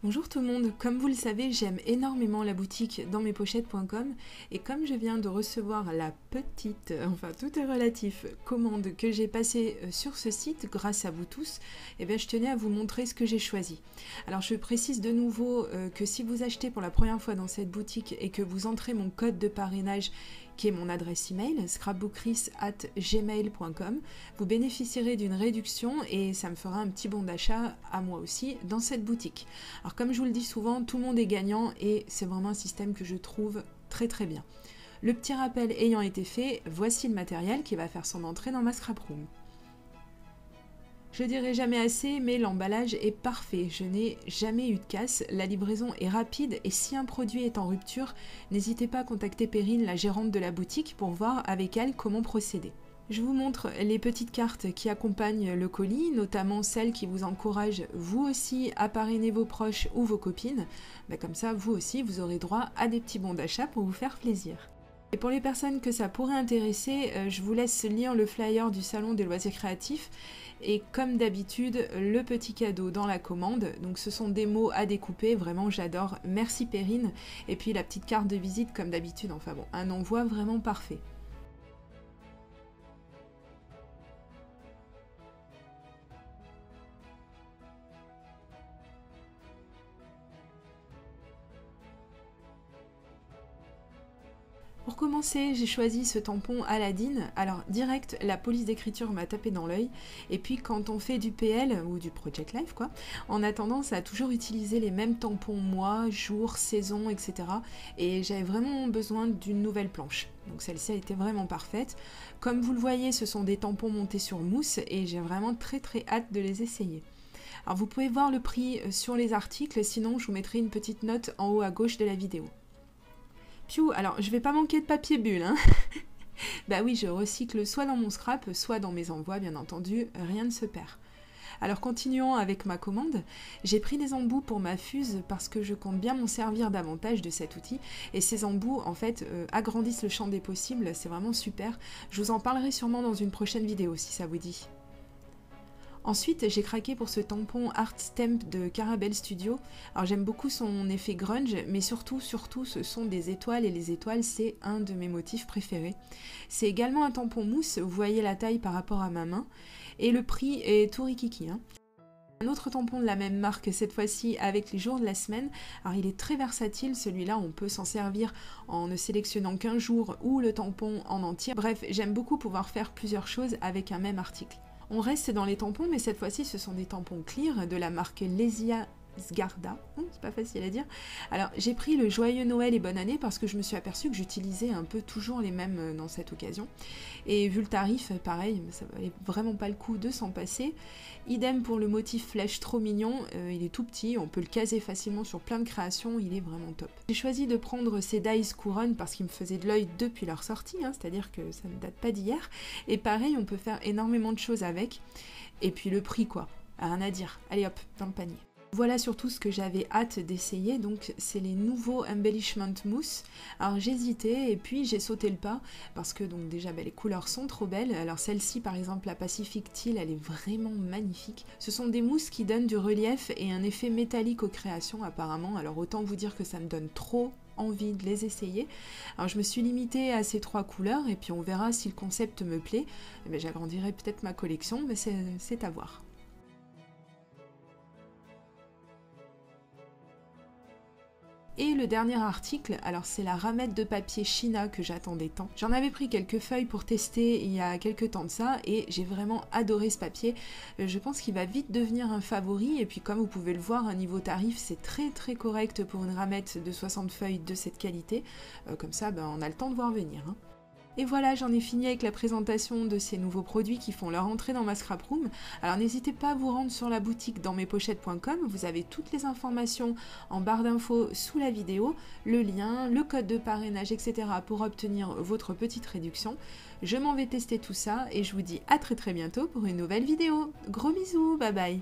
Bonjour tout le monde, comme vous le savez, j'aime énormément la boutique dansmespochettes.com et comme je viens de recevoir la petite, enfin tout est relatif, commande que j'ai passée sur ce site grâce à vous tous, eh bien je tenais à vous montrer ce que j'ai choisi. Alors je précise de nouveau que si vous achetez pour la première fois dans cette boutique et que vous entrez mon code de parrainage qui est mon adresse email, scrapbookris@gmail.com, vous bénéficierez d'une réduction et ça me fera un petit bon d'achat à moi aussi dans cette boutique. Alors comme je vous le dis souvent, tout le monde est gagnant et c'est vraiment un système que je trouve très très bien. Le petit rappel ayant été fait, voici le matériel qui va faire son entrée dans ma scrap room. Je dirai jamais assez, mais l'emballage est parfait, je n'ai jamais eu de casse, la livraison est rapide et si un produit est en rupture, n'hésitez pas à contacter Perrine, la gérante de la boutique, pour voir avec elle comment procéder. Je vous montre les petites cartes qui accompagnent le colis, notamment celles qui vous encouragent vous aussi à parrainer vos proches ou vos copines. Comme ça, vous aussi, vous aurez droit à des petits bons d'achat pour vous faire plaisir. Et pour les personnes que ça pourrait intéresser, je vous laisse lire le flyer du salon des loisirs créatifs et comme d'habitude, le petit cadeau dans la commande. Donc ce sont des mots à découper, vraiment j'adore, merci Perrine. Et puis la petite carte de visite comme d'habitude, enfin bon, un envoi vraiment parfait. Pour commencer, j'ai choisi ce tampon Aladdin. Alors direct, la police d'écriture m'a tapé dans l'œil. Et puis quand on fait du PL ou du Project Life quoi, on a tendance à toujours utiliser les mêmes tampons mois, jours, saisons, etc. Et j'avais vraiment besoin d'une nouvelle planche. Donc celle-ci a été vraiment parfaite. Comme vous le voyez, ce sont des tampons montés sur mousse et j'ai vraiment très hâte de les essayer. Alors vous pouvez voir le prix sur les articles, sinon je vous mettrai une petite note en haut à gauche de la vidéo. Alors je vais pas manquer de papier bulle, hein. Bah oui, je recycle soit dans mon scrap, soit dans mes envois, bien entendu, rien ne se perd. Alors continuons avec ma commande. J'ai pris des embouts pour ma fuse parce que je compte bien m'en servir davantage de cet outil. Et ces embouts, en fait, agrandissent le champ des possibles, c'est vraiment super. Je vous en parlerai sûrement dans une prochaine vidéo si ça vous dit. Ensuite, j'ai craqué pour ce tampon Art Stamp de Carabel Studio. Alors j'aime beaucoup son effet grunge, mais surtout, ce sont des étoiles et les étoiles, c'est un de mes motifs préférés. C'est également un tampon mousse, vous voyez la taille par rapport à ma main, et le prix est tout rikiki, hein. Un autre tampon de la même marque, cette fois-ci avec les jours de la semaine. Alors il est très versatile, celui-là on peut s'en servir en ne sélectionnant qu'un jour ou le tampon en entier. Bref, j'aime beaucoup pouvoir faire plusieurs choses avec un même article. On reste dans les tampons, mais cette fois-ci, ce sont des tampons clear de la marque Lesia Sgarda. C'est pas facile à dire. Alors, j'ai pris le Joyeux Noël et Bonne Année parce que je me suis aperçue que j'utilisais un peu toujours les mêmes dans cette occasion. Et vu le tarif, pareil, ça valait vraiment pas le coup de s'en passer. Idem pour le motif flèche trop mignon. Il est tout petit, on peut le caser facilement sur plein de créations, il est vraiment top. J'ai choisi de prendre ces dies couronne parce qu'ils me faisaient de l'œil depuis leur sortie, hein, c'est-à-dire que ça ne date pas d'hier. Et pareil, on peut faire énormément de choses avec. Et puis le prix, quoi. Rien à dire. Allez hop, dans le panier. Voilà surtout ce que j'avais hâte d'essayer, donc c'est les nouveaux Embellishment Mousse. Alors j'hésitais et puis j'ai sauté le pas parce que donc déjà les couleurs sont trop belles. Alors celle-ci par exemple, la Pacific Teal, elle est vraiment magnifique. Ce sont des mousses qui donnent du relief et un effet métallique aux créations apparemment. Alors autant vous dire que ça me donne trop envie de les essayer. Alors je me suis limitée à ces 3 couleurs et puis on verra si le concept me plaît. J'agrandirai peut-être ma collection, mais c'est à voir. Et le dernier article, alors c'est la ramette de papier China que j'attendais tant. J'en avais pris quelques feuilles pour tester il y a quelques temps de ça et j'ai vraiment adoré ce papier. Je pense qu'il va vite devenir un favori et puis comme vous pouvez le voir, un niveau tarif c'est très correct pour une ramette de 60 feuilles de cette qualité. Comme ça, on a le temps de voir venir, hein. Et voilà, j'en ai fini avec la présentation de ces nouveaux produits qui font leur entrée dans ma scrap room. Alors n'hésitez pas à vous rendre sur la boutique dansmespochettes.com, vous avez toutes les informations en barre d'infos sous la vidéo, le lien, le code de parrainage, etc. pour obtenir votre petite réduction. Je m'en vais tester tout ça et je vous dis à très bientôt pour une nouvelle vidéo. Gros bisous, bye bye.